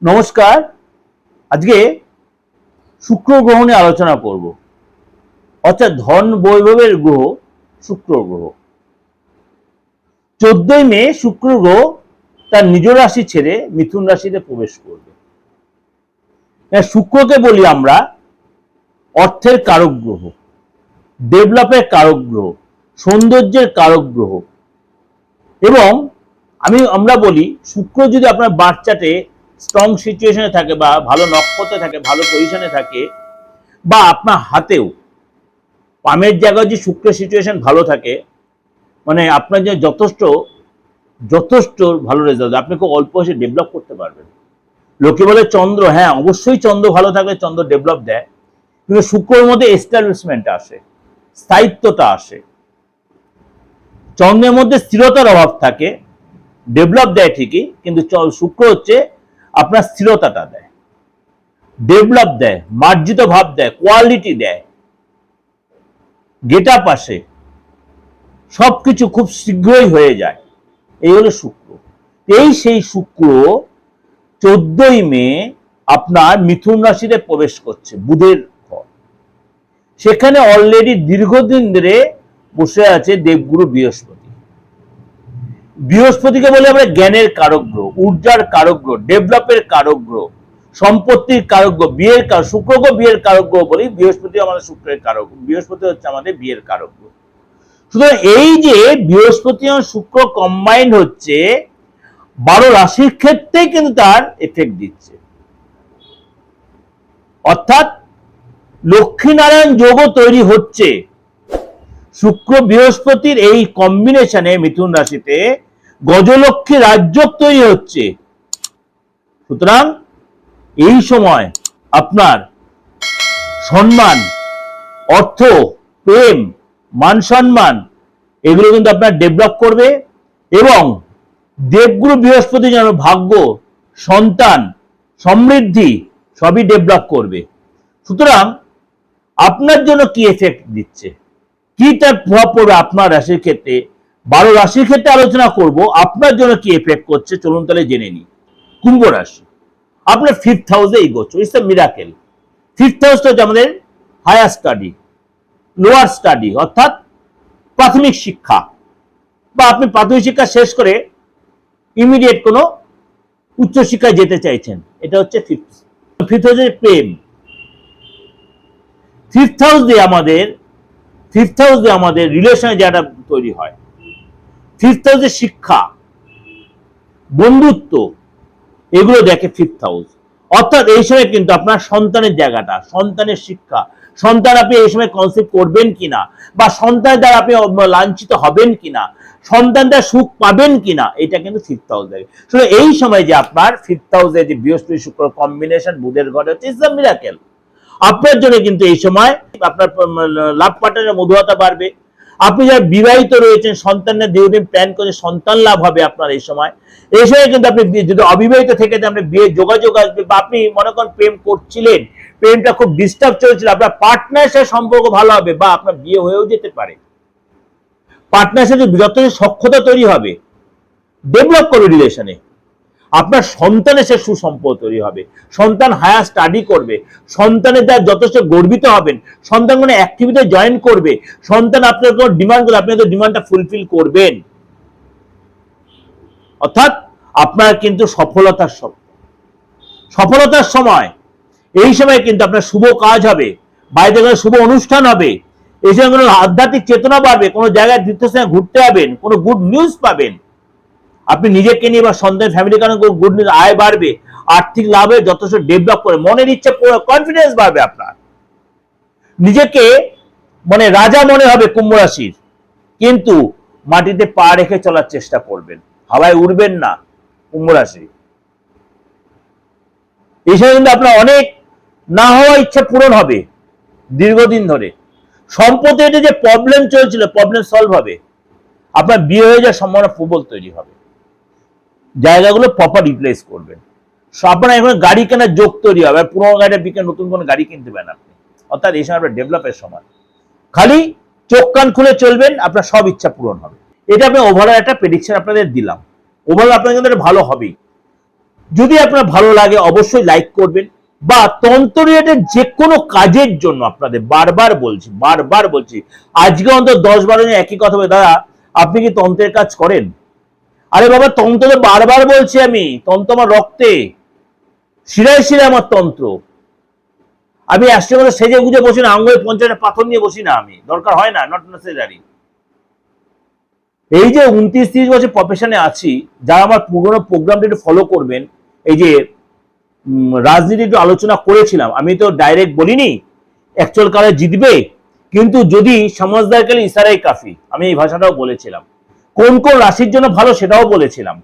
নমস্কার। আজকে শুক্র গ্রহ নিয়ে আলোচনা করব, অর্থাৎ ধন বৈভবের গ্রহ শুক্র গ্রহ। 14ই মে শুক্র গ্রহ তার নিজ রাশি ছেড়ে মিথুন রাশিতে প্রবেশ করবে। শুক্রকে বলি আমরা অর্থের কারক গ্রহ, ডেভেলপের কারক গ্রহ, সৌন্দর্যের কারক গ্রহ। এবং আমরা বলি শুক্র যদি আপনার বার্থ চার্টে স্ট্রং সিচুয়েশনে থাকে বা ভালো নক্ষত্রে থাকে, ভালো পজিশনে থাকে, বা আপনার হাতেও পামের জায়গায় যে শুক্রের সিচুয়েশন ভালো থাকে, মানে আপনার যে যথেষ্ট ভালো রেজাল্ট, আপনি খুব অল্প বয়সে ডেভেলপ করতে পারবেন। লোকে বলে চন্দ্র, হ্যাঁ অবশ্যই চন্দ্র ভালো থাকলে চন্দ্র ডেভেলপ দেয়, কিন্তু শুক্রের মধ্যে এস্টাবলিশমেন্ট আসে, স্থায়িত্বটা আসে। চন্দ্রের মধ্যে স্থিরতার অভাব থাকে, ডেভেলপ দেয় ঠিকই, কিন্তু শুক্র হচ্ছে আপনার স্থিরতাটা দেয়, ডেভেলপ দেয়, মার্জিত ভাব দেয়, কোয়ালিটি দেয়, গেট আপ আসে, সবকিছু খুব শীঘ্রই হয়ে যায়। এই হলো শুক্র। সেই শুক্র 14ই মে আপনার মিথুন রাশিতে প্রবেশ করছে, বুধের ঘর। সেখানে অলরেডি দীর্ঘদিন ধরে বসে আছে দেবগুরু বৃহস্পতি। বৃহস্পতিকে বলে আমরা জ্ঞানের কারক গ্রহ, ঊর্জার কারক গ্রহ, ডেভেলপের কারক গ্রহ, সম্পত্তির কারক গ্রহ, বিয়ের কারক। শুক্রকে বিয়ের কারক গ্রহ বলি, বৃহস্পতি আমাদের শুক্রের কারক, বৃহস্পতি হচ্ছে আমাদের বিয়ের কারক গ্রহ। সুতরাং এই যে বৃহস্পতি আর শুক্র কম্বাইন্ড হচ্ছে 12 রাশির ক্ষেত্রে কিন্তু তার এফেক্ট দিচ্ছে। অর্থাৎ লক্ষ্মীনারায়ণ যোগও তৈরি হচ্ছে শুক্র বৃহস্পতির এই কম্বিনেশনে। মিথুন রাশিতে গজলক্ষ্মী রাজযোগ তৈরি হচ্ছে। সুতরাং এই সময় আপনার সম্মান, অর্থ, প্রেম, মান সম্মান এগুলো কিন্তু আপনার ডেভেলপ করবে। এবং দেবগুরু বৃহস্পতি যেন ভাগ্য, সন্তান, সমৃদ্ধি সবই ডেভেলপ করবে। সুতরাং আপনার জন্য কি এফেক্ট দিচ্ছে, কি তার প্রভাব পড়বে আপনার রাশির ক্ষেত্রে, 12 রাশির ক্ষেত্রে আলোচনা করব। আপনার জন্য কি এফেক্ট করছে চলুন তাহলে জেনে নিই। কুম্ভ রাশি, আপনার 5th হাউসে এগোচ্ছে, ইটস এ মিরাকেল। 5th হাউসটা হচ্ছে আমাদের হায়ার স্টাডি, লোয়ার স্টাডি, অর্থাৎ প্রাথমিক শিক্ষা, বা আপনি প্রাথমিক শিক্ষা শেষ করে ইমিডিয়েট কোনো উচ্চশিক্ষায় যেতে চাইছেন, এটা হচ্ছে 5th হাউসে প্রেম। 5th হাউস দিয়ে আমাদের রিলেশনে যেটা তৈরি হয়। 5th হাউসে শিক্ষা, বন্ধুত্ব, এগুলো দেখে 5th হাউস। অর্থাৎ এই সময় কিন্তু আপনার সন্তানের জায়গাটা, সন্তানের শিক্ষা, সন্তান আপনি এই সময় কনসেপ্ট করবেন কিনা, বা সন্তান দ্বারা আপনি লাঞ্ছিত হবেন কিনা, সন্তান দ্বারা সুখ পাবেন কিনা, এটা কিন্তু 5th হাউস দেখে। শুধু এই সময় যে আপনার 5th হাউসে যে বৃহস্পতি শুক্র কম্বিনেশন বুধের ঘরে হচ্ছে, ইটস আ মিরাকেল। আপনার জন্য কিন্তু এই সময় আপনার লাভ পার্টনারের মধুরতা বাড়বে। আপনি যারা বিবাহিত রয়েছেন, সন্তানের দীর্ঘদিন প্ল্যান করে সন্তান লাভ হবে আপনার এই সময়। এই সময় কিন্তু আপনি যদি অবিবাহিত থেকে আপনি বিয়ে যোগাযোগ আসবে, বা আপনি মনে করেন প্রেম করছিলেন, প্রেমটা খুব ডিস্টার্ব চলছিল, আপনার পার্টনারের সাথে সম্পর্ক ভালো হবে, বা আপনার বিয়ে হয়েও যেতে পারে। পার্টনারের সাথে যথেষ্ট সখ্যতা তৈরি হবে, ডেভেলপ করবে রিলেশনে। আপনার সন্তানের সে সুসম্পর্ক তৈরি হবে, সন্তান হায়ার স্টাডি করবে, সন্তানের দ্বারা যথেষ্ট গর্বিত হবেন, সন্তান কোনো অ্যাক্টিভিটিতে জয়েন করবে, সন্তান আপনার কোনো ডিমান্ড করবে, আপনি তো ডিমান্ডটা ফুলফিল করবেন। অর্থাৎ আপনার কিন্তু সফলতার সময়, এই সময় কিন্তু আপনার শুভ কাজ হবে, বাইরে কোনো শুভ অনুষ্ঠান হবে, এই সময় কোনো আধ্যাত্মিক চেতনা বাড়বে, কোনো জায়গায় তীর্থস্থানে ঘুরতে যাবেন, কোনো গুড নিউজ পাবেন, আপনি নিজেকে নিয়ে বা সন্তান ফ্যামিলির কারণে গুড নিউজ, আয় বাড়বে, আর্থিক লাভে যথেষ্ট ডেভেলপ করে, মনের ইচ্ছা কনফিডেন্স বাড়বে, আপনার নিজেকে মানে রাজা মনে হবে কুম্ভ রাশির। কিন্তু মাটিতে পা রেখে চলার চেষ্টা করবেন, হাওয়ায় উড়বেন না কুম্ভ রাশি। এই সময় কিন্তু আপনার অনেক না হওয়া ইচ্ছা পূরণ হবে দীর্ঘদিন ধরে। সম্পত্তিতে যে প্রবলেম চলছিল, প্রবলেম সলভ হবে, আপনার বিয়ে হয়ে যাওয়ার সম্ভাবনা প্রবল তৈরি হবে, জায়গাগুলো প্রপার রিপ্লেস করবেন। আপনার এখন গাড়ি কেনার যোগ তৈরি হবে, পুরোনো গাড়িটা বিকে নতুন কোনো গাড়ি কিনতে পারেন আপনি। অর্থাৎ এই সময় আপনার ডেভেলপের সময়, খালি চোখ কান খুলে চলবেন, আপনার সব ইচ্ছা পূরণ হবে। এটা আমি ওভারঅল একটা প্রেডিকশন আপনাদের দিলাম। ওভারঅল আপনাদের কিন্তু ভালো হবেই। যদি আপনার ভালো লাগে অবশ্যই লাইক করবেন, বা তন্ত্র রিলেটেড যে কোনো কাজের জন্য আপনাদের বারবার বলছি আজকে অন্তত 10-12 জন একই কথা বলে, দাদা আপনি কি তন্ত্রের কাজ করেন? আরে বাবা, তন্ত্র তো বারবার বলছি আমি, তন্ত্র আমার রক্তে, শিরায় শিরায় আমার তন্ত্র। আমি আসছে মধ্যে সেজে গুজে বসি না, আঙ্গুলে 50টা পাথর নিয়ে বসি না, আমি দরকার হয় না, নট নেসেসারি। এই যে 29-30 বছর প্রফেশনে আছি, যারা আমার পুরোনো প্রোগ্রামটা একটু ফলো করবেন, এই যে রাজনীতি একটু আলোচনা করেছিলাম, আমি তো ডাইরেক্ট বলিনি অ্যাকচুয়াল কারে জিতবে, কিন্তু যদি সমাজদার কালে ইশারাই কাফি, আমি এই ভাষাটাও বলেছিলাম। কোন কোন রাশির জন্য ভালো সেটাও বলেছিলাম,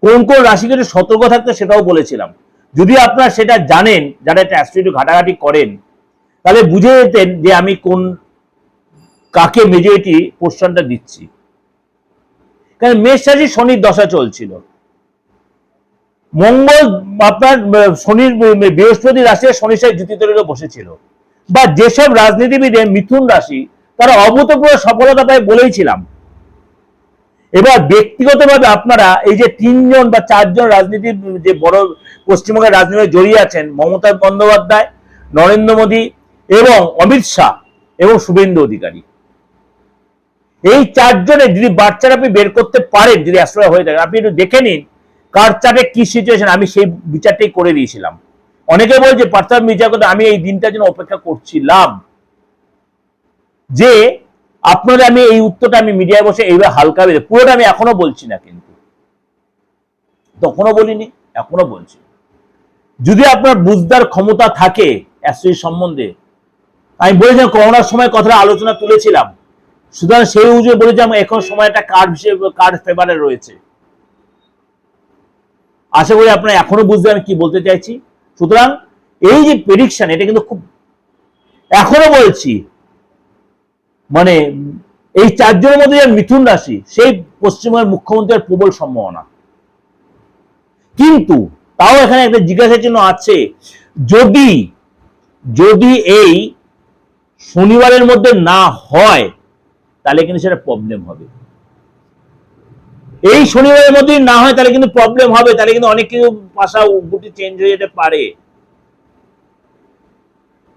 কোন কোন রাশিকে একটু সতর্ক থাকতে সেটাও বলেছিলাম। যদি আপনারা সেটা জানেন, যারা একটা একটু ঘাটাঘাটি করেন, তাহলে বুঝে যেতেন যে আমি কোন কাকে মেজরিটি পোর্শনটা দিচ্ছি। কারণ মেষ রাশি শনির দশা চলছিল, মঙ্গল আপনার শনির বৃহস্পতি রাশি শনির সাথে যুতি তৈরি বসেছিল, বা যেসব রাজনীতিবিদের মিথুন রাশি তারা অভূতপূর্ব সফলতা পায় বলেইছিলাম। এবার ব্যক্তিগতভাবে আপনারা এই যে 3 জন বা 4 জন রাজনীতির যে বড় পশ্চিমবঙ্গের রাজনীতিতে জড়িয়ে আছেন, মমতা বন্দ্যোপাধ্যায়, নরেন্দ্র মোদী এবং অমিত শাহ এবং শুভেন্দু অধিকারী, এই 4 জনের যদি বাচ্চারা আপনি বের করতে পারেন, যদি অ্যাস্ট্রো হয়ে থাকে, আপনি একটু দেখে নিন কার চার্টে কি সিচুয়েশন। আমি সেই বিচারটাই করে দিয়েছিলাম। অনেকে বলছে পার্থিব বিচার করতে, আমি এই দিনটার জন্য অপেক্ষা করছিলাম যে আপনাদের আমি এই উত্তরটা আমি মিডিয়ায় বসে এইভাবে হালকা বেড়ে পুরোটা আমি এখনো বলছি না, কিন্তু তখনও বলিনি, এখনো বলছি। যদি আপনার বুঝদার ক্ষমতা থাকে অ্যাস্ট্রোলজি সম্বন্ধে, আমি বলেছিলাম করোনার সময় কথাটা আলোচনা তুলেছিলাম, সুতরাং সেই অনুযায়ী বলেছিলাম এখন সময়টা কার হিসেবে কার ফেভারে রয়েছে। আশা করি আপনারা এখনো বুঝতে আমি কি বলতে চাইছি। সুতরাং এই যে প্রেডিকশন, এটা কিন্তু খুব, এখনো বলছি, মানে এই 4 জনের মধ্যে যে মিথুন রাশি, সেই পশ্চিমবঙ্গের মুখ্যমন্ত্রীর প্রবল সম্ভাবনা। কিন্তু তাও এখানে একটা জিজ্ঞাসার জন্য আছে, যদি যদি এই শনিবারের মধ্যে না হয় তাহলে কিন্তু সেটা প্রবলেম হবে। এই শনিবারের মধ্যে না হয় তাহলে কিন্তু প্রবলেম হবে, তাহলে কিন্তু অনেক কিছু পাশা গুটি চেঞ্জ হয়ে যেতে পারে,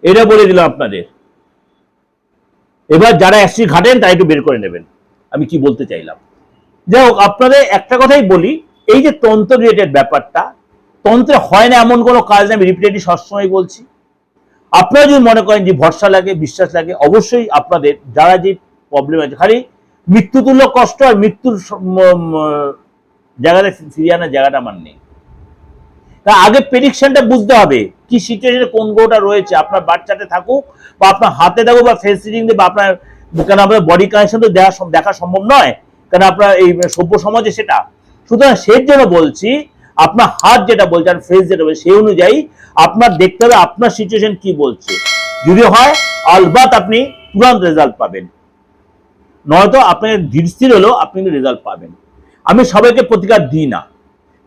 এটা বলে দিলাম আপনাদের। এবার যারা অ্যাস্ট্রো ঘাটেন তারা একটু বের করে নেবেন আমি কি বলতে চাইলাম। যাই হোক, আপনাদের একটা কথাই বলি, এই যে তন্ত্র রিলেটেড ব্যাপারটা, তন্ত্রে হয় না এমন কোনো কাজ আমি রিপিটেডলি সবসময় বলছি। আপনারা যদি মনে করেন যে ভরসা লাগে, বিশ্বাস লাগে, অবশ্যই আপনাদের যারা যে প্রবলেম আছে, খালি মৃত্যুতুল্য কষ্ট আর মৃত্যুর জায়গাটা ফিরিয়ে আনার জায়গাটা আমার নেই। তা আগে প্রেডিকশনটা বুঝতে হবে কি সিচুয়েশনে কোন গ্রহটা রয়েছে, আপনার বাচ্চাতে থাকুক বা আপনার হাতে থাকুক বা ফেস রিডিং দিয়ে, বা আপনার, কারণ আপনার বডি কানেকশন তো দেখা সম্ভব নয়, কারণ আপনার এই সভ্য সমাজে সেটা। সুতরাং সেই জন্য বলছি, আপনার হাত যেটা বলছে আর ফেস যেটা বলছে সেই অনুযায়ী আপনার দেখতে হবে আপনার সিচুয়েশন কি বলছে। যদি হয় আলবাত আপনি তুরন্ত রেজাল্ট পাবেন, নয়তো আপনার ধীর স্থির হলেও আপনি রেজাল্ট পাবেন। আমি সবাইকে প্রতিকার দিই না,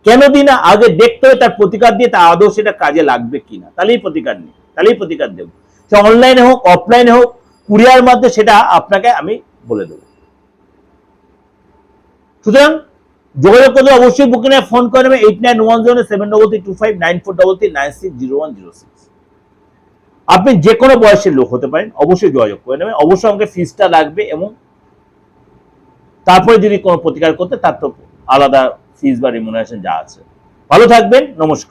কেন দিই না, আগে দেখতে হবে তার প্রতিকার দিয়ে তার আদৌ সেটা কাজে লাগবে কিনা, তাহলেই প্রতিকার নেই, তাহলেই প্রতিকার দেবো। সে অনলাইনে হোক অফলাইনে হোক কুরিয়ার মাধ্যমে, সেটা আপনাকে আমি বলে দেবো। সুতরাং যোগাযোগ করলে অবশ্যই বুকিং এ ফোন করে নেবে 891072259433960106। আপনি যে কোনো বয়সের লোক হতে পারেন, অবশ্যই যোগাযোগ করে নেবেন। অবশ্যই আমাকে ফিসটা লাগবে, এবং তারপরে যদি কোনো প্রতিকার করতে তার তো আলাদা ফিস বা রিমুনারেশন যা আছে। ভালো থাকবেন, নমস্কার।